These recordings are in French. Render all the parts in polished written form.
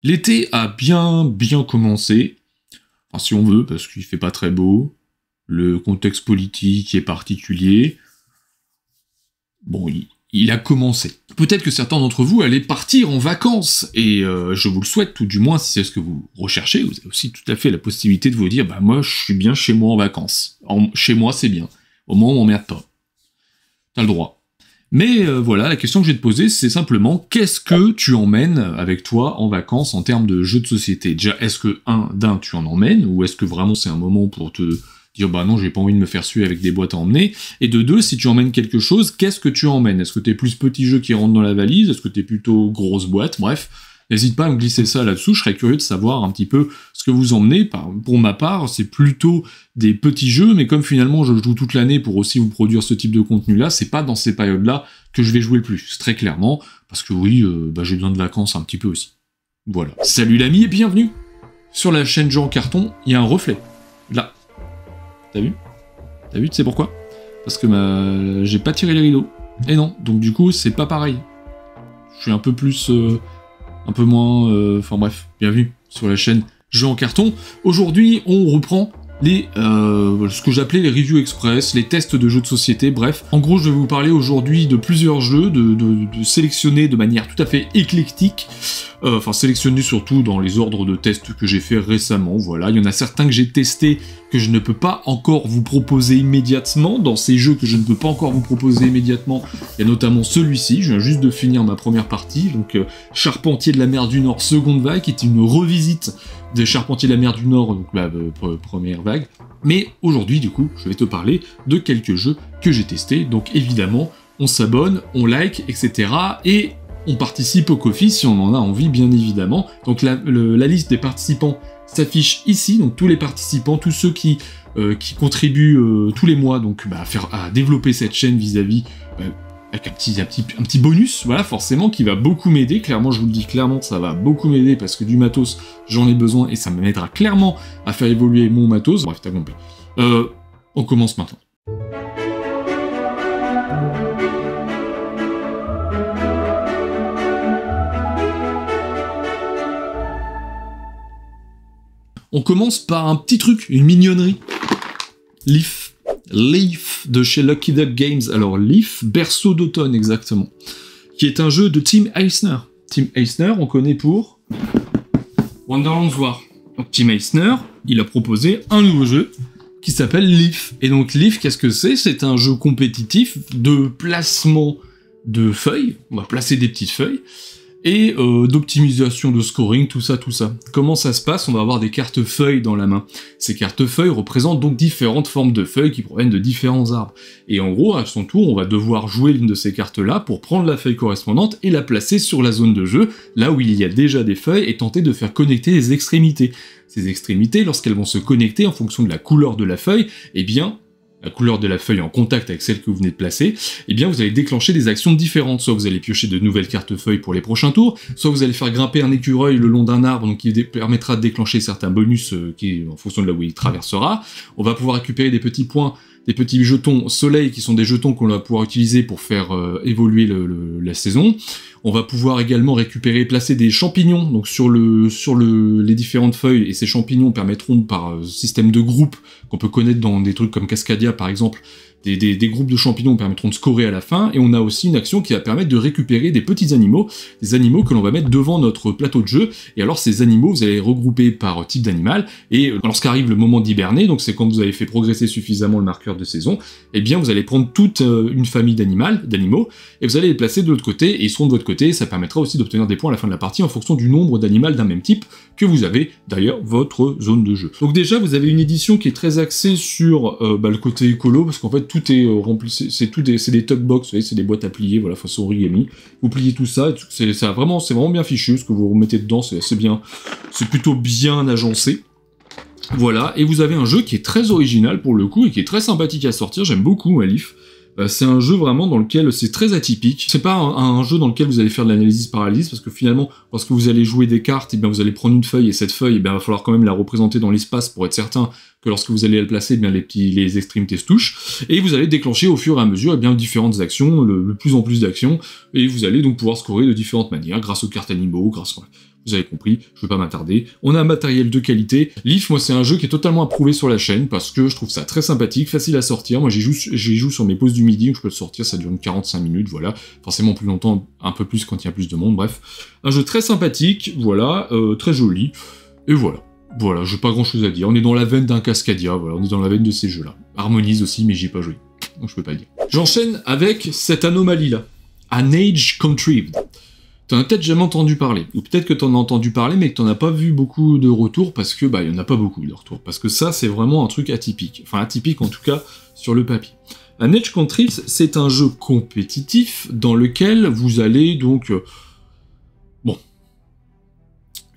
L'été a bien commencé, enfin si on veut, parce qu'il fait pas très beau, le contexte politique est particulier. Bon, il a commencé. Peut-être que certains d'entre vous allaient partir en vacances, et je vous le souhaite, tout du moins, si c'est ce que vous recherchez, vous avez aussi tout à fait la possibilité de vous dire, bah moi je suis bien chez moi en vacances. Chez moi c'est bien, au moins on m'emmerde pas. T'as le droit. Mais voilà, la question que je vais te poser, c'est simplement, qu'est-ce que tu emmènes avec toi en vacances en termes de jeux de société? Déjà, est-ce que, d'un, tu en emmènes, ou est-ce que vraiment c'est un moment pour te dire, bah non, j'ai pas envie de me faire suer avec des boîtes à emmener? Et de deux, si tu emmènes quelque chose, qu'est-ce que tu emmènes? Est-ce que t'es plus petit jeu qui rentre dans la valise? Est-ce que t'es plutôt grosse boîte? Bref, n'hésite pas à me glisser ça là-dessous, je serais curieux de savoir un petit peu ce que vous emmenez. Pour ma part, c'est plutôt des petits jeux, mais comme finalement je joue toute l'année pour aussi vous produire ce type de contenu-là, c'est pas dans ces périodes-là que je vais jouer le plus, très clairement, parce que oui, j'ai besoin de vacances un petit peu aussi. Voilà. Salut l'ami et bienvenue. Sur la chaîne Jeux en carton, il y a un reflet. Là. T'as vu? T'as vu, tu sais pourquoi? Parce que j'ai pas tiré les rideaux. Et non, donc du coup, c'est pas pareil. Je suis un peu plus... un peu moins... Enfin bref, bienvenue sur la chaîne Jeux en carton. Aujourd'hui, on reprend ce que j'appelais les reviews express, les tests de jeux de société, bref. En gros, je vais vous parler aujourd'hui de plusieurs jeux, de sélectionner de manière tout à fait éclectique, enfin sélectionnés surtout dans les ordres de tests que j'ai fait récemment, voilà. Il y en a certains que j'ai testés que je ne peux pas encore vous proposer immédiatement. Dans ces jeux que je ne peux pas encore vous proposer immédiatement, il y a notamment celui-ci, je viens juste de finir ma première partie, donc Charpentier de la mer du Nord, seconde vague, qui est une revisite des Charpentiers de la mer du Nord, donc première vague. Mais aujourd'hui, du coup, je vais te parler de quelques jeux que j'ai testés, donc évidemment, on s'abonne, on like, etc. Et on participe au Ko-fi si on en a envie, bien évidemment. Donc la liste des participants s'affiche ici, donc tous les participants, tous ceux qui contribuent tous les mois donc à développer cette chaîne vis-à-vis avec un petit bonus, voilà, forcément, qui va beaucoup m'aider. Clairement, je vous le dis clairement, ça va beaucoup m'aider parce que du matos, j'en ai besoin et ça m'aidera clairement à faire évoluer mon matos. Bref, t'as compris. On commence maintenant. On commence par un petit truc, une mignonnerie. Leaf de chez Lucky Duck Games. Alors Leaf, berceau d'automne exactement, qui est un jeu de Tim Eisner. Tim Eisner, on connaît pour Wonderland's War. Donc Tim Eisner, il a proposé un nouveau jeu qui s'appelle Leaf. Et donc Leaf, qu'est-ce que c'est? C'est un jeu compétitif de placement de feuilles. On va placer des petites feuilles. Et d'optimisation de scoring, tout ça. Comment ça se passe? On va avoir des cartes feuilles dans la main. Ces cartes feuilles représentent donc différentes formes de feuilles qui proviennent de différents arbres. Et en gros, à son tour, on va devoir jouer l'une de ces cartes-là pour prendre la feuille correspondante et la placer sur la zone de jeu, là où il y a déjà des feuilles, et tenter de faire connecter les extrémités. Ces extrémités, lorsqu'elles vont se connecter en fonction de la couleur de la feuille, eh bien, la couleur de la feuille en contact avec celle que vous venez de placer, eh bien vous allez déclencher des actions différentes. Soit vous allez piocher de nouvelles cartes feuilles pour les prochains tours, soit vous allez faire grimper un écureuil le long d'un arbre, donc qui permettra de déclencher certains bonus en fonction de là où il traversera. On va pouvoir récupérer des petits points, des petits jetons soleil, qui sont des jetons qu'on va pouvoir utiliser pour faire évoluer la saison. On va pouvoir également récupérer, placer des champignons donc sur les différentes feuilles, et ces champignons permettront par système de groupe qu'on peut connaître dans des trucs comme Cascadia par exemple, des groupes de champignons permettront de scorer à la fin, et on a aussi une action qui va permettre de récupérer des petits animaux, des animaux que l'on va mettre devant notre plateau de jeu, et alors ces animaux, vous allez les regrouper par type d'animal, et lorsqu'arrive le moment d'hiberner, donc c'est quand vous avez fait progresser suffisamment le marqueur de saison, eh bien vous allez prendre toute une famille d'animaux, et vous allez les placer de l'autre côté, et ils seront de votre côté, et ça permettra aussi d'obtenir des points à la fin de la partie en fonction du nombre d'animaux d'un même type que vous avez derrière votre zone de jeu. Donc déjà, vous avez une édition qui est très axée sur le côté écolo, parce qu'en fait tout est rempli, c'est des tuck box, vous voyez, c'est des boîtes à plier, voilà, façon origami. Vous pliez tout ça, c'est vraiment bien fichu, ce que vous remettez dedans, c'est assez bien, c'est plutôt bien agencé. Voilà, et vous avez un jeu qui est très original pour le coup, et qui est très sympathique à sortir, j'aime beaucoup Leaf. C'est un jeu vraiment dans lequel c'est très atypique. C'est pas un jeu dans lequel vous allez faire de l'analyse paralyse, parce que finalement, lorsque vous allez jouer des cartes, et bien vous allez prendre une feuille, et cette feuille, il va falloir quand même la représenter dans l'espace pour être certain que lorsque vous allez la placer, bien les extrémités se touchent, et vous allez déclencher au fur et à mesure bien différentes actions, le plus en plus d'actions, et vous allez donc pouvoir scorer de différentes manières, grâce aux cartes animaux, vous avez compris, je vais pas m'attarder. On a un matériel de qualité. Leaf, moi c'est un jeu qui est totalement approuvé sur la chaîne, parce que je trouve ça très sympathique, facile à sortir. Moi j'y joue sur mes pauses du midi, donc je peux le sortir, ça dure 45 minutes, voilà. Forcément plus longtemps, un peu plus quand il y a plus de monde, bref. Un jeu très sympathique, voilà, très joli, et voilà. Voilà, j'ai pas grand chose à dire. On est dans la veine d'un Cascadia, voilà, on est dans la veine de ces jeux-là. Harmonise aussi, mais j'y ai pas joué, donc je peux pas le dire. J'enchaîne avec cette anomalie-là. An Age Contrived. T'en as peut-être jamais entendu parler, ou peut-être que t'en as entendu parler, mais que t'en as pas vu beaucoup de retours, parce que, bah, il y en a pas beaucoup de retours, parce que ça, c'est vraiment un truc atypique. Enfin, atypique, en tout cas, sur le papier. An Age Contrived, c'est un jeu compétitif, dans lequel vous allez, donc... bon.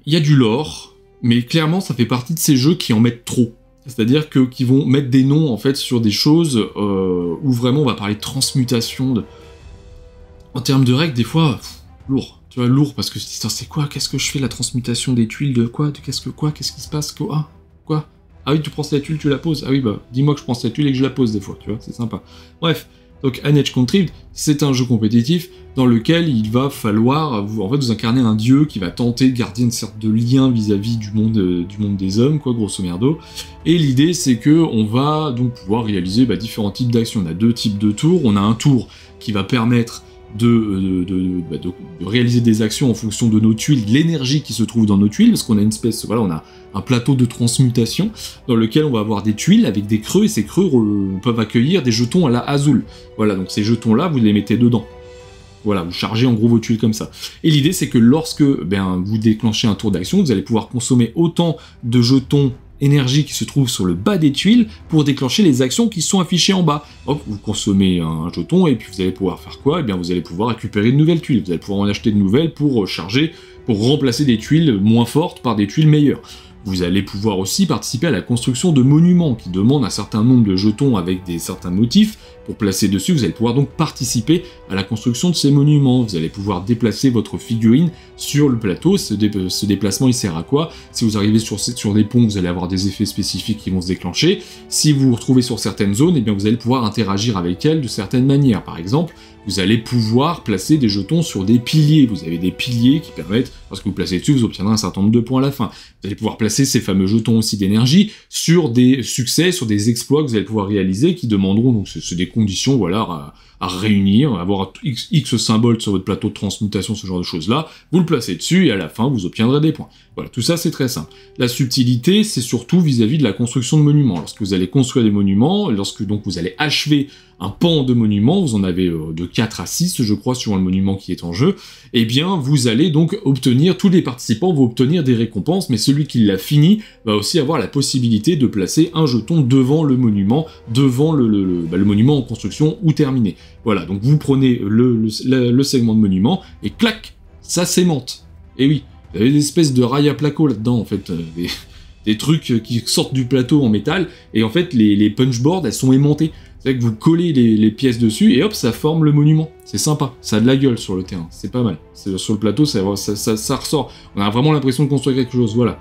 Il y a du lore, mais clairement, ça fait partie de ces jeux qui en mettent trop. C'est-à-dire qu'ils vont mettre des noms, en fait, sur des choses où vraiment, on va parler de transmutation, de... En termes de règles, des fois, lourd. Tu vois, lourd, parce que c'est quoi? Qu'est-ce que je fais, la transmutation des tuiles de quoi? Qu'est-ce qui se passe? Quoi? Ah oui, tu prends cette tuile, tu la poses. Ah oui, bah, dis-moi que je prends cette tuile et que je la pose des fois, tu vois, c'est sympa. Bref, donc An Age Contrived, c'est un jeu compétitif dans lequel il va falloir, en fait, vous incarner un dieu qui va tenter de garder une sorte de lien vis-à-vis du monde des hommes, quoi, grosso merdo. Et l'idée, c'est que on va donc pouvoir réaliser différents types d'actions. On a deux types de tours. On a un tour qui va permettre de réaliser des actions en fonction de nos tuiles, de l'énergie qui se trouve dans nos tuiles, parce qu'on a une espèce, voilà, on a un plateau de transmutation dans lequel on va avoir des tuiles avec des creux, et ces creux peuvent accueillir des jetons à la Azul. Voilà, donc ces jetons-là, vous les mettez dedans. Voilà, vous chargez en gros vos tuiles comme ça. Et l'idée, c'est que lorsque vous déclenchez un tour d'action, vous allez pouvoir consommer autant de jetons énergie qui se trouve sur le bas des tuiles pour déclencher les actions qui sont affichées en bas. Hop, vous consommez un jeton et puis vous allez pouvoir faire quoi? Eh bien, vous allez pouvoir récupérer de nouvelles tuiles. Vous allez pouvoir en acheter de nouvelles pour charger, pour remplacer des tuiles moins fortes par des tuiles meilleures. Vous allez pouvoir aussi participer à la construction de monuments qui demandent un certain nombre de jetons avec certains motifs pour placer dessus. Vous allez pouvoir donc participer à la construction de ces monuments. Vous allez pouvoir déplacer votre figurine sur le plateau. Ce déplacement, il sert à quoi? Si vous arrivez sur des ponts, vous allez avoir des effets spécifiques qui vont se déclencher. Si vous vous retrouvez sur certaines zones, eh bien vous allez pouvoir interagir avec elles de certaines manières. Par exemple, vous allez pouvoir placer des jetons sur des piliers. Vous avez des piliers qui permettent, lorsque vous placez dessus, vous obtiendrez un certain nombre de points à la fin. Vous allez pouvoir placer ces fameux jetons aussi d'énergie sur des succès, sur des exploits que vous allez pouvoir réaliser qui demanderont, donc c'est des conditions, voilà, à réunir, avoir X symboles sur votre plateau de transmutation, ce genre de choses-là, vous le placez dessus et à la fin, vous obtiendrez des points. Voilà, tout ça, c'est très simple. La subtilité, c'est surtout vis-à-vis de la construction de monuments. Lorsque vous allez construire des monuments, lorsque donc vous allez achever un pan de monument, vous en avez de 4 à 6, je crois, sur le monument qui est en jeu, eh bien, vous allez donc obtenir, tous les participants vont obtenir des récompenses, mais celui qui l'a fini va aussi avoir la possibilité de placer un jeton devant le monument, devant le monument en construction ou terminé. Voilà, donc vous prenez le segment de monument, et clac, ça s'aimante. Et oui, il y avait des espèces de rails à placo là-dedans, en fait, des trucs qui sortent du plateau en métal, et en fait, les punchboards, elles sont aimantées. C'est-à-dire que vous collez les pièces dessus, et hop, ça forme le monument. C'est sympa, ça a de la gueule sur le terrain, c'est pas mal. Sur le plateau, ça ressort. On a vraiment l'impression de construire quelque chose, voilà.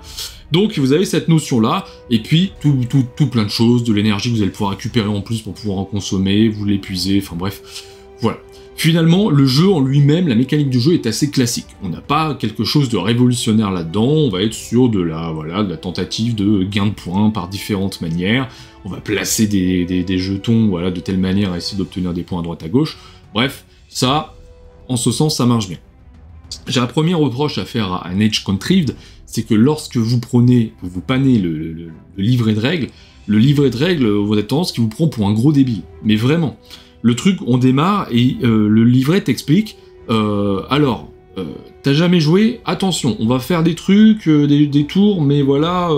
Donc, vous avez cette notion-là, et puis, tout plein de choses, de l'énergie que vous allez pouvoir récupérer en plus pour pouvoir en consommer, vous l'épuiser, enfin bref, voilà. Finalement, le jeu en lui-même, la mécanique du jeu est assez classique. On n'a pas quelque chose de révolutionnaire là-dedans, on va être sur de la tentative de gain de points par différentes manières, on va placer des jetons, voilà, de telle manière à essayer d'obtenir des points à droite à gauche. Bref, ça, en ce sens, ça marche bien. J'ai un premier reproche à faire à An Age Contrived, c'est que lorsque vous pannez le livret de règles, vous avez tendance qu'il vous prend pour un gros débile. Mais vraiment. Le truc, on démarre et le livret t'explique, t'as jamais joué? Attention, on va faire des trucs, des tours, mais voilà,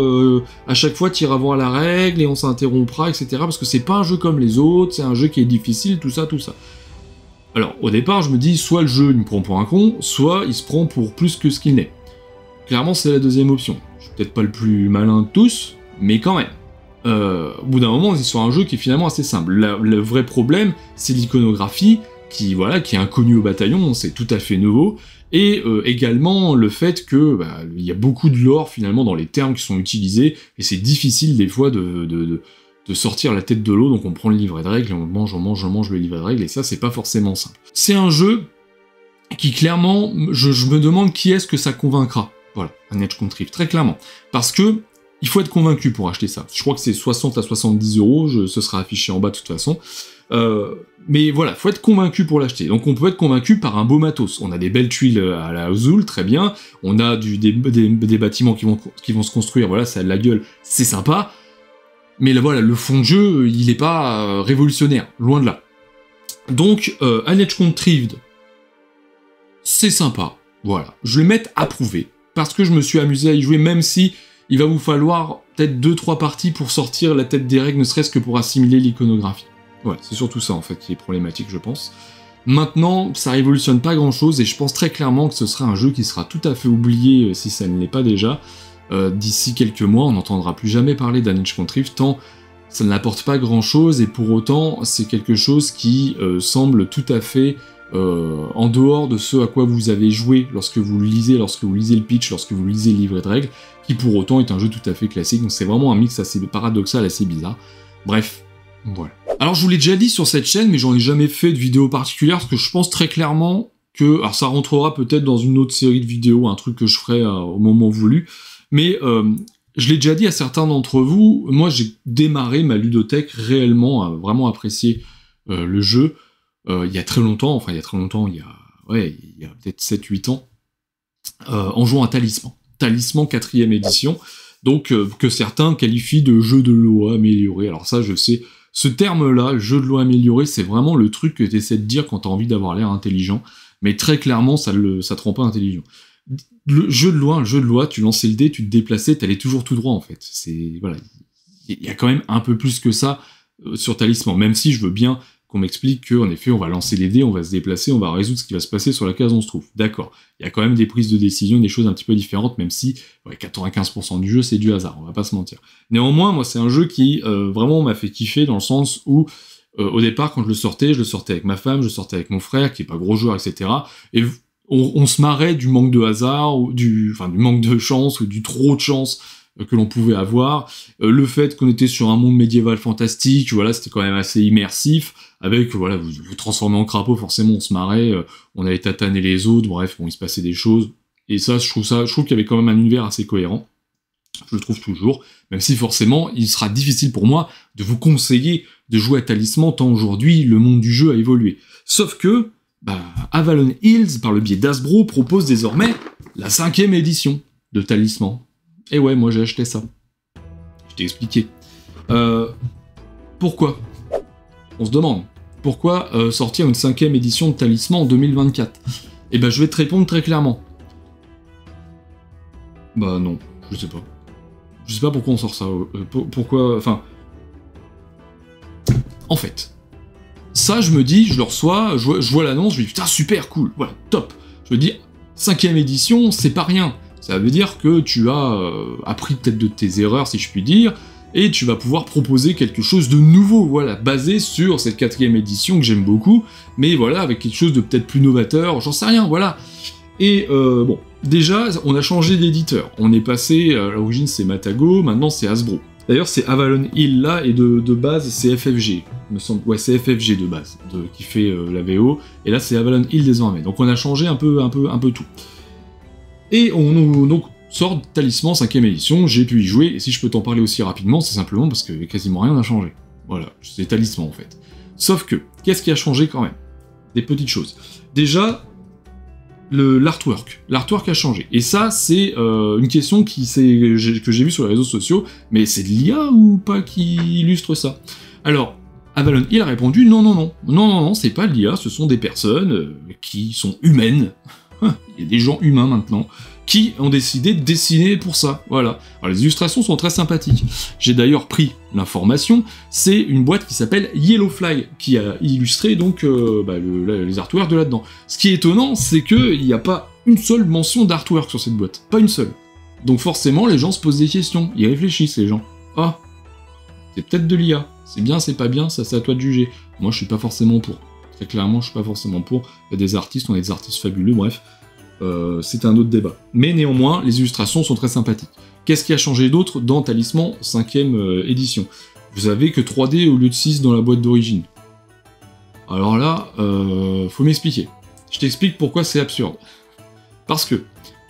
à chaque fois t'iras voir la règle et on s'interrompra, etc. Parce que c'est pas un jeu comme les autres, c'est un jeu qui est difficile, tout ça. Alors, au départ, je me dis, soit le jeu il me prend pour un con, soit il se prend pour plus que ce qu'il n'est. Clairement, c'est la deuxième option. Je suis peut-être pas le plus malin de tous, mais quand même. Au bout d'un moment, on est sur un jeu qui est finalement assez simple. Le vrai problème, c'est l'iconographie, qui est inconnue au bataillon, c'est tout à fait nouveau, et également le fait que il y a beaucoup de lore finalement dans les termes qui sont utilisés, et c'est difficile des fois de sortir la tête de l'eau, donc on prend le livret de règles, et on mange le livret de règles, et ça c'est pas forcément simple. C'est un jeu qui clairement, je me demande qui est-ce que ça convaincra. Voilà, un Edge Contrive, très clairement. Parce que il faut être convaincu pour acheter ça. Je crois que c'est 60 à 70 €, ce sera affiché en bas de toute façon. Mais voilà, faut être convaincu pour l'acheter. Donc on peut être convaincu par un beau matos. On a des belles tuiles à la Azul, très bien. On a des bâtiments qui vont se construire, voilà, ça a de la gueule, c'est sympa. Mais là, voilà, le fond de jeu, il n'est pas révolutionnaire, loin de là. Donc, un Edge Contrived, c'est sympa, voilà. Je vais mettre approuvé, parce que je me suis amusé à y jouer, même si il va vous falloir peut-être 2-3 parties pour sortir la tête des règles, ne serait-ce que pour assimiler l'iconographie. Voilà, c'est surtout ça, en fait, qui est problématique, je pense. Maintenant, ça révolutionne pas grand-chose, et je pense très clairement que ce sera un jeu qui sera tout à fait oublié, si ça ne l'est pas déjà. D'ici quelques mois, on n'entendra plus jamais parler d'un Edge Contrive, tant ça n'apporte pas grand-chose, et pour autant, c'est quelque chose qui semble tout à fait en dehors de ce à quoi vous avez joué lorsque vous lisez le pitch, lorsque vous lisez le livret de règles, qui pour autant est un jeu tout à fait classique, donc c'est vraiment un mix assez paradoxal, assez bizarre. Bref, voilà. Alors je vous l'ai déjà dit sur cette chaîne, mais j'en ai jamais fait de vidéo particulière, parce que je pense très clairement que... Alors ça rentrera peut-être dans une autre série de vidéos, un truc que je ferai au moment voulu, mais je l'ai déjà dit à certains d'entre vous, moi j'ai démarré ma ludothèque réellement, à vraiment apprécier le jeu, il y a très longtemps, il y a peut-être 7-8 ans, en jouant à Talisman. Talisman 4ème édition, donc que certains qualifient de jeu de loi amélioré. Alors ça, je sais, ce terme-là, jeu de loi amélioré, c'est vraiment le truc que tu essaies de dire quand tu as envie d'avoir l'air intelligent, mais très clairement, ça te rend pas intelligent. Le jeu de loi, tu lançais le dé, tu te déplaçais, t'allais toujours tout droit, en fait. Voilà, il y a quand même un peu plus que ça sur Talisman, même si je veux bien qu'on m'explique qu'en effet, on va lancer les dés, on va se déplacer, on va résoudre ce qui va se passer sur la case où on se trouve. D'accord. Il y a quand même des prises de décision, des choses un petit peu différentes, même si 95% du jeu, c'est du hasard, on va pas se mentir. Néanmoins, moi, c'est un jeu qui vraiment m'a fait kiffer, dans le sens où, au départ, quand je le sortais avec ma femme, je le sortais avec mon frère, qui est pas gros joueur, etc., et on se marrait du manque de hasard, ou du manque de chance, ou du trop de chance que l'on pouvait avoir, le fait qu'on était sur un monde médiéval fantastique, voilà, c'était quand même assez immersif, avec, voilà, vous transformez en crapaud, forcément on se marrait, on allait tataner les autres, bref, bon, il se passait des choses, et ça, je trouve qu'il y avait quand même un univers assez cohérent, je le trouve toujours, même si forcément, il sera difficile pour moi de vous conseiller de jouer à Talisman, tant aujourd'hui, le monde du jeu a évolué. Sauf que, Avalon Hills, par le biais d'Hasbro, propose désormais la 5ème édition de Talisman. Et ouais, moi j'ai acheté ça. Je t'ai expliqué. Pourquoi? On se demande. Pourquoi sortir une 5ème édition de Talisman en 2024? Eh ben je vais te répondre très clairement. Bah non, je sais pas. Je sais pas pourquoi on sort ça. Pourquoi... Enfin... En fait... Ça, je me dis, je le reçois, je vois l'annonce, je me dis putain, super cool, voilà, top. Je me dis, 5ème édition, c'est pas rien. Ça veut dire que tu as appris peut-être de tes erreurs, si je puis dire, et tu vas pouvoir proposer quelque chose de nouveau, voilà, basé sur cette 4ème édition que j'aime beaucoup, mais voilà, avec quelque chose de peut-être plus novateur, j'en sais rien, voilà. Et bon, déjà, on a changé d'éditeur. On est passé, à l'origine c'est Matago, maintenant c'est Hasbro. D'ailleurs, c'est Avalon Hill là, et de base, c'est FFG. Me semble... Ouais, c'est FFG de base, qui fait la VO, et là, c'est Avalon Hill désormais. Donc on a changé un peu tout. Et on donc sort Talisman 5ème édition, j'ai pu y jouer, et si je peux t'en parler aussi rapidement, c'est simplement parce que quasiment rien n'a changé. Voilà, c'est Talisman en fait. Sauf que, qu'est-ce qui a changé quand même? Des petites choses. Déjà, l'artwork. L'artwork a changé. Et ça, c'est une question que j'ai vue sur les réseaux sociaux, mais c'est de l'IA ou pas qui illustre ça? Alors, Avalon Hill a répondu non, c'est pas de l'IA, ce sont des personnes qui sont humaines. Il y a des gens humains maintenant, qui ont décidé de dessiner pour ça, voilà. Alors les illustrations sont très sympathiques. J'ai d'ailleurs pris l'information, c'est une boîte qui s'appelle Yellowfly, qui a illustré donc les artworks de là-dedans. Ce qui est étonnant, c'est qu'il n'y a pas une seule mention d'artwork sur cette boîte, pas une seule. Donc forcément, les gens se posent des questions, ils réfléchissent les gens. Ah, c'est peut-être de l'IA, c'est bien, c'est pas bien, ça c'est à toi de juger. Moi je suis pas forcément pour. Très clairement, je suis pas forcément pour. Il y a des artistes, on a des artistes fabuleux, bref. C'est un autre débat. Mais néanmoins, les illustrations sont très sympathiques. Qu'est-ce qui a changé d'autre dans Talisman 5ème édition? Vous avez que 3D au lieu de 6 dans la boîte d'origine. Alors là, faut m'expliquer. Je t'explique pourquoi c'est absurde. Parce que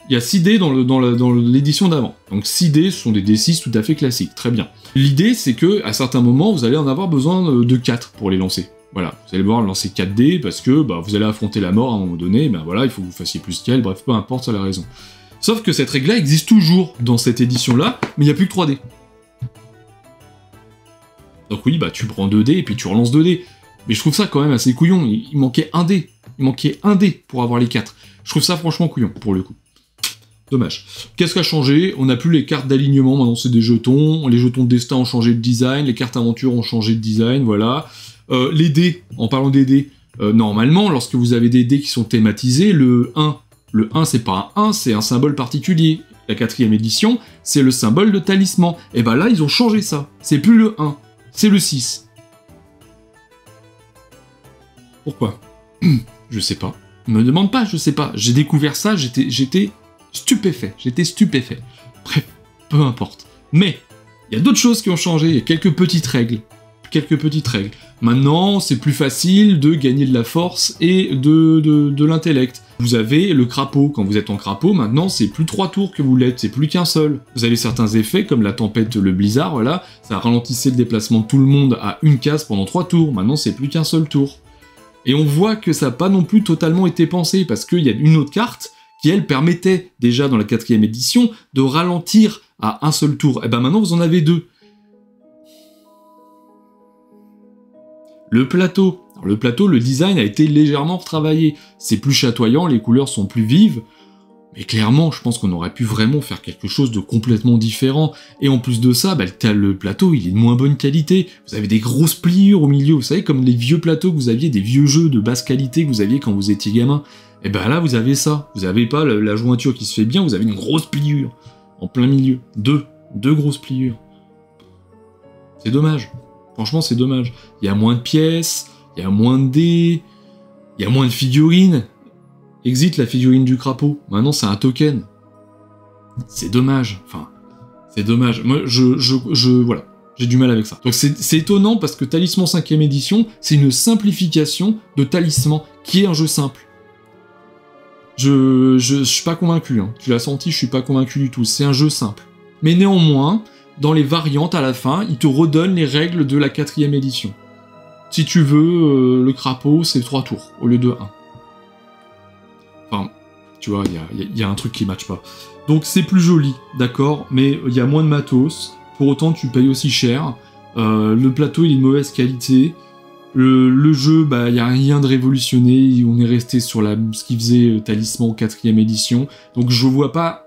Il y a 6 dés dans l'édition d'avant. Donc 6 dés, ce sont des D6 tout à fait classiques, très bien. L'idée, c'est que à certains moments, vous allez en avoir besoin de 4 pour les lancer. Voilà, vous allez devoir lancer 4 dés parce que vous allez affronter la mort à un moment donné, voilà, il faut que vous fassiez plus qu'elle, bref, peu importe, c'est la raison. Sauf que cette règle-là existe toujours dans cette édition-là, mais il n'y a plus que 3 dés. Donc oui, tu prends 2 dés et puis tu relances 2 dés. Mais je trouve ça quand même assez couillon, il manquait un dé. Il manquait un dé pour avoir les 4. Je trouve ça franchement couillon, pour le coup. Dommage. Qu'est-ce qui a changé? On n'a plus les cartes d'alignement, maintenant c'est des jetons. Les jetons de destin ont changé de design, les cartes aventure ont changé de design, voilà. Les dés, en parlant des dés, normalement, lorsque vous avez des dés qui sont thématisés, le 1 c'est pas un 1, c'est un symbole particulier. La 4e édition, c'est le symbole de talisman. Et là, ils ont changé ça. C'est plus le 1, c'est le 6. Pourquoi? Je sais pas. Me demande pas, je sais pas. J'ai découvert ça, j'étais stupéfait. Bref, peu importe. Mais, il y a d'autres choses qui ont changé, il y a quelques petites règles. Maintenant, c'est plus facile de gagner de la force et de l'intellect. Vous avez le crapaud. Quand vous êtes en crapaud, maintenant, c'est plus 3 tours que vous l'êtes, c'est plus qu'un seul. Vous avez certains effets, comme la tempête, le blizzard, voilà, ça ralentissait le déplacement de tout le monde à une case pendant 3 tours. Maintenant, c'est plus qu'un seul tour. Et on voit que ça n'a pas non plus totalement été pensé, parce qu'il y a une autre carte qui, elle, permettait, déjà dans la 4e édition, de ralentir à un seul tour. Et maintenant, vous en avez 2. Le plateau. Alors, le plateau, le design a été légèrement retravaillé. C'est plus chatoyant, les couleurs sont plus vives. Mais clairement, je pense qu'on aurait pu vraiment faire quelque chose de complètement différent. Et en plus de ça, le plateau, il est de moins bonne qualité. Vous avez des grosses pliures au milieu, vous savez, comme les vieux plateaux que vous aviez, des vieux jeux de basse qualité que vous aviez quand vous étiez gamin. Et là, vous avez ça. Vous avez pas la jointure qui se fait bien, vous avez une grosse pliure. En plein milieu. Deux grosses pliures. C'est dommage. Franchement, c'est dommage. Il y a moins de pièces, il y a moins de dés, il y a moins de figurines. Exit la figurine du crapaud. Maintenant, c'est un token. C'est dommage. Enfin, c'est dommage. Moi, voilà. J'ai du mal avec ça. Donc, c'est étonnant parce que Talisman 5e édition, c'est une simplification de Talisman, qui est un jeu simple. Je suis pas convaincu. Hein. Tu l'as senti, je suis pas convaincu du tout. C'est un jeu simple. Mais néanmoins, dans les variantes, à la fin, il te redonne les règles de la 4e édition. Si tu veux, le crapaud, c'est 3 tours, au lieu de 1. Enfin, tu vois, il y a un truc qui matche pas. Donc c'est plus joli, d'accord, mais il y a moins de matos, pour autant tu payes aussi cher, le plateau il est de mauvaise qualité, le jeu, il y a rien de révolutionné, on est resté sur ce qui faisait Talisman 4e édition, donc je vois pas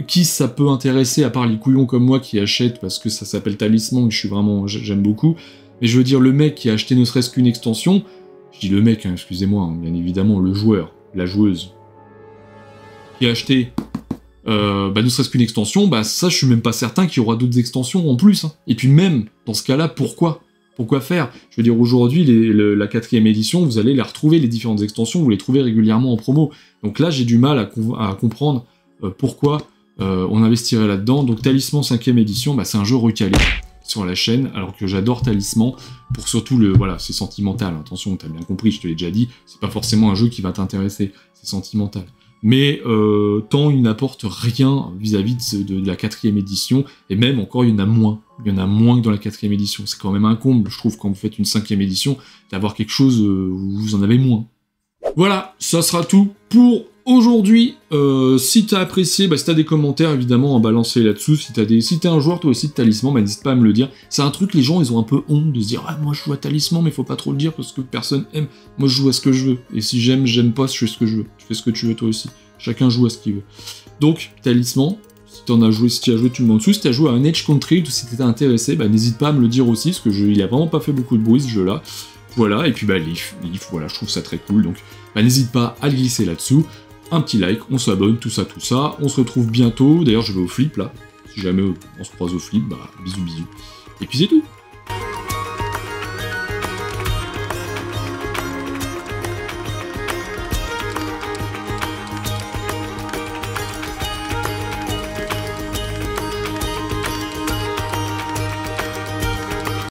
qui ça peut intéresser, à part les couillons comme moi qui achètent parce que ça s'appelle Talisman, que j'aime beaucoup, mais je veux dire, le mec qui a acheté ne serait-ce qu'une extension, je dis le mec, hein, excusez-moi, hein, bien évidemment, le joueur, la joueuse, qui a acheté ne serait-ce qu'une extension, ça je suis même pas certain qu'il y aura d'autres extensions en plus. Hein. Et puis même, dans ce cas-là, pourquoi faire? Je veux dire, aujourd'hui, la 4e édition, vous allez les retrouver, les différentes extensions, vous les trouvez régulièrement en promo. Donc là, j'ai du mal à comprendre pourquoi on investirait là-dedans. Donc Talisman 5e édition, c'est un jeu recalé sur la chaîne, alors que j'adore Talisman, pour surtout voilà, c'est sentimental, attention, t'as bien compris, je te l'ai déjà dit, c'est pas forcément un jeu qui va t'intéresser, c'est sentimental. Mais tant il n'apporte rien vis-à-vis de la 4e édition, et même encore il y en a moins que dans la 4e édition, c'est quand même un comble, je trouve, quand vous faites une 5e édition, d'avoir quelque chose où vous en avez moins. Voilà, ça sera tout pour aujourd'hui. Si t'as apprécié, si t'as des commentaires, évidemment, à balancer là-dessous. Si t'es un joueur toi aussi de Talisman, n'hésite pas à me le dire. C'est un truc, les gens, ils ont un peu honte de se dire « Ah, moi je joue à Talisman, mais faut pas trop le dire parce que personne aime. Moi je joue à ce que je veux. Et si j'aime pas, je fais ce que je veux. Tu fais ce que tu veux toi aussi. Chacun joue à ce qu'il veut. » Donc, Talisman, si tu as joué, tu me mets en dessous. Si tu as joué à un Edge Country, ou si t'étais intéressé, n'hésite pas à me le dire aussi, parce que il a vraiment pas fait beaucoup de bruit ce jeu-là. Voilà, et puis Leaf, voilà, je trouve ça très cool, donc n'hésite pas à le glisser là-dessous. Un petit like, on s'abonne, tout ça, on se retrouve bientôt, d'ailleurs je vais au flip là, si jamais on se croise au flip, bisous bisous. Et puis c'est tout.